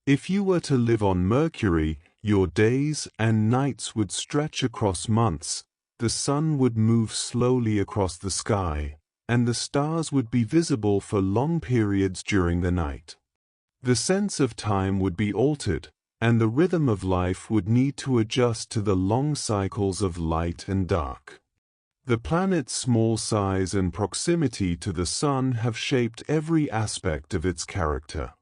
If you were to live on Mercury, your days and nights would stretch across months, the sun would move slowly across the sky, and the stars would be visible for long periods during the night. The sense of time would be altered, and the rhythm of life would need to adjust to the long cycles of light and dark. The planet's small size and proximity to the Sun have shaped every aspect of its character.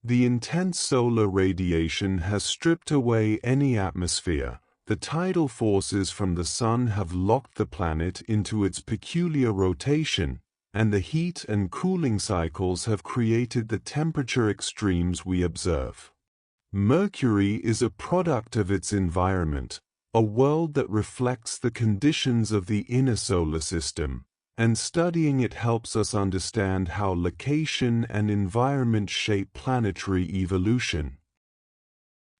The intense solar radiation has stripped away any atmosphere. The tidal forces from the Sun have locked the planet into its peculiar rotation, and the heat and cooling cycles have created the temperature extremes we observe. Mercury is a product of its environment, a world that reflects the conditions of the inner solar system, and studying it helps us understand how location and environment shape planetary evolution.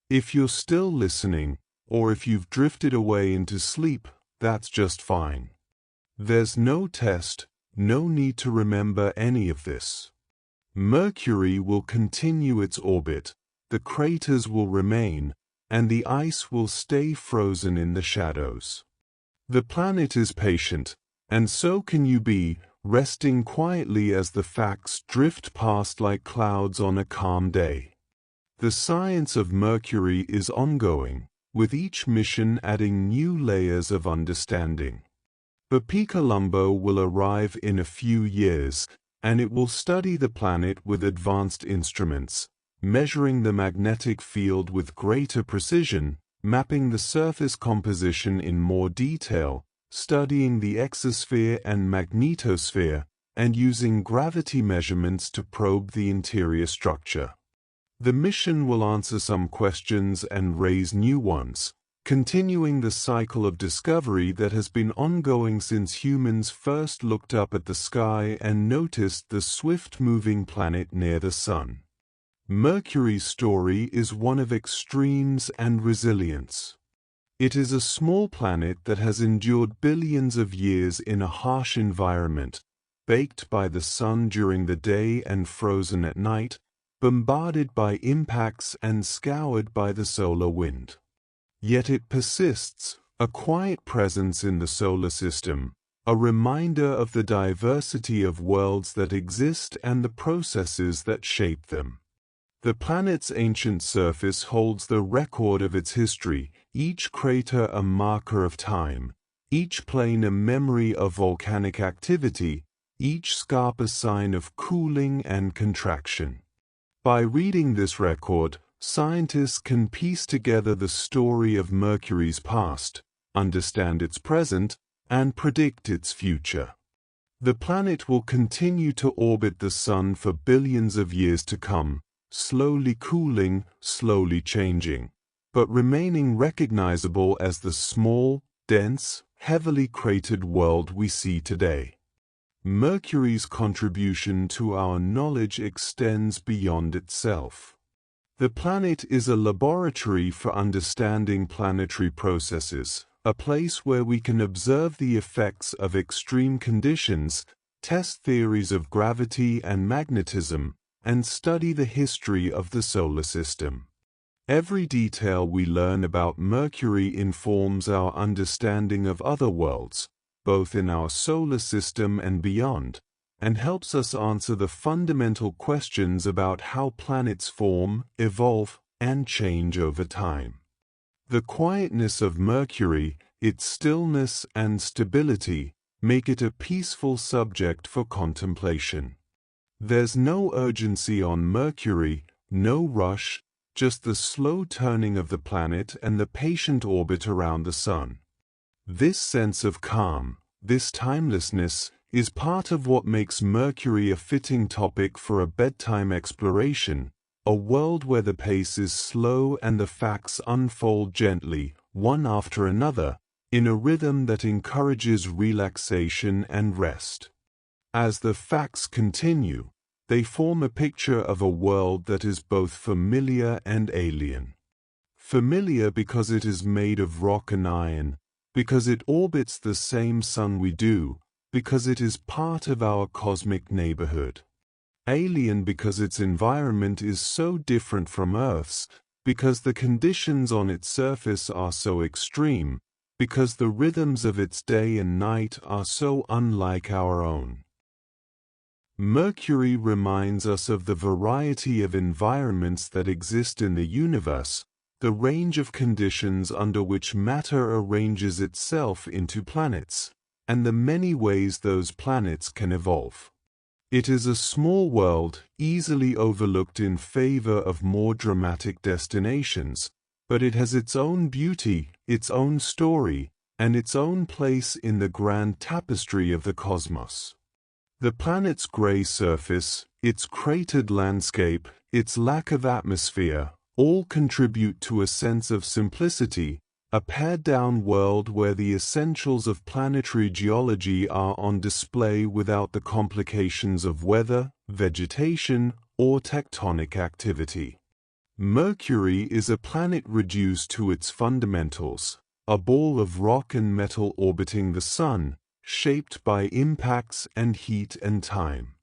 If you're still listening, or if you've drifted away into sleep, that's just fine. There's no test, no need to remember any of this. Mercury will continue its orbit, the craters will remain, and the ice will stay frozen in the shadows. The planet is patient, and so can you be, resting quietly as the facts drift past like clouds on a calm day. The science of Mercury is ongoing, with each mission adding new layers of understanding. Colombo will arrive in a few years, and it will study the planet with advanced instruments, measuring the magnetic field with greater precision, mapping the surface composition in more detail, studying the exosphere and magnetosphere, and using gravity measurements to probe the interior structure. The mission will answer some questions and raise new ones, continuing the cycle of discovery that has been ongoing since humans first looked up at the sky and noticed the swift-moving planet near the Sun. Mercury's story is one of extremes and resilience. It is a small planet that has endured billions of years in a harsh environment, baked by the sun during the day and frozen at night, bombarded by impacts and scoured by the solar wind. Yet it persists, a quiet presence in the solar system, a reminder of the diversity of worlds that exist and the processes that shape them. The planet's ancient surface holds the record of its history, each crater a marker of time, each plain a memory of volcanic activity, each scarp a sign of cooling and contraction. By reading this record, scientists can piece together the story of Mercury's past, understand its present, and predict its future. The planet will continue to orbit the Sun for billions of years to come, slowly cooling, slowly changing, but remaining recognizable as the small, dense, heavily cratered world we see today. Mercury's contribution to our knowledge extends beyond itself. The planet is a laboratory for understanding planetary processes, a place where we can observe the effects of extreme conditions, test theories of gravity and magnetism, and study the history of the solar system. Every detail we learn about Mercury informs our understanding of other worlds, both in our solar system and beyond, and helps us answer the fundamental questions about how planets form, evolve, and change over time. The quietness of Mercury, its stillness and stability, make it a peaceful subject for contemplation. There's no urgency on Mercury, no rush, just the slow turning of the planet and the patient orbit around the Sun. This sense of calm, this timelessness, is part of what makes Mercury a fitting topic for a bedtime exploration, a world where the pace is slow and the facts unfold gently, one after another, in a rhythm that encourages relaxation and rest. As the facts continue, they form a picture of a world that is both familiar and alien. Familiar because it is made of rock and iron, because it orbits the same sun we do, because it is part of our cosmic neighborhood. Alien because its environment is so different from Earth's, because the conditions on its surface are so extreme, because the rhythms of its day and night are so unlike our own. Mercury reminds us of the variety of environments that exist in the universe, the range of conditions under which matter arranges itself into planets, and the many ways those planets can evolve. It is a small world, easily overlooked in favor of more dramatic destinations, but it has its own beauty, its own story, and its own place in the grand tapestry of the cosmos. The planet's gray surface, its cratered landscape, its lack of atmosphere, all contribute to a sense of simplicity, a pared-down world where the essentials of planetary geology are on display without the complications of weather, vegetation, or tectonic activity. Mercury is a planet reduced to its fundamentals, a ball of rock and metal orbiting the Sun, shaped by impacts and heat and time.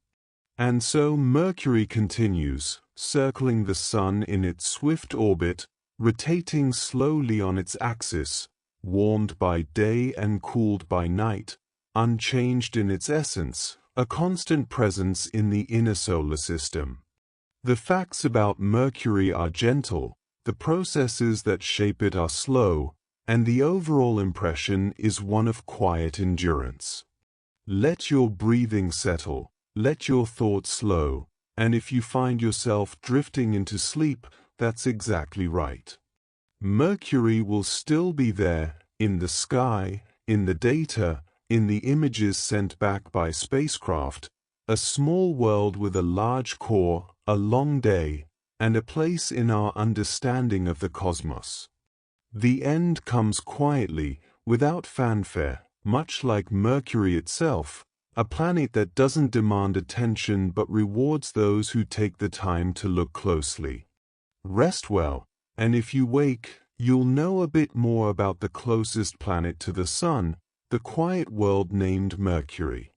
And so Mercury continues, circling the Sun in its swift orbit, rotating slowly on its axis, warmed by day and cooled by night, unchanged in its essence, a constant presence in the inner solar system. The facts about Mercury are gentle, the processes that shape it are slow, and the overall impression is one of quiet endurance. Let your breathing settle, let your thoughts slow, and if you find yourself drifting into sleep, that's exactly right. Mercury will still be there, in the sky, in the data, in the images sent back by spacecraft, a small world with a large core, a long day, and a place in our understanding of the cosmos. The end comes quietly, without fanfare, much like Mercury itself, a planet that doesn't demand attention but rewards those who take the time to look closely. Rest well, and if you wake, you'll know a bit more about the closest planet to the Sun, the quiet world named Mercury.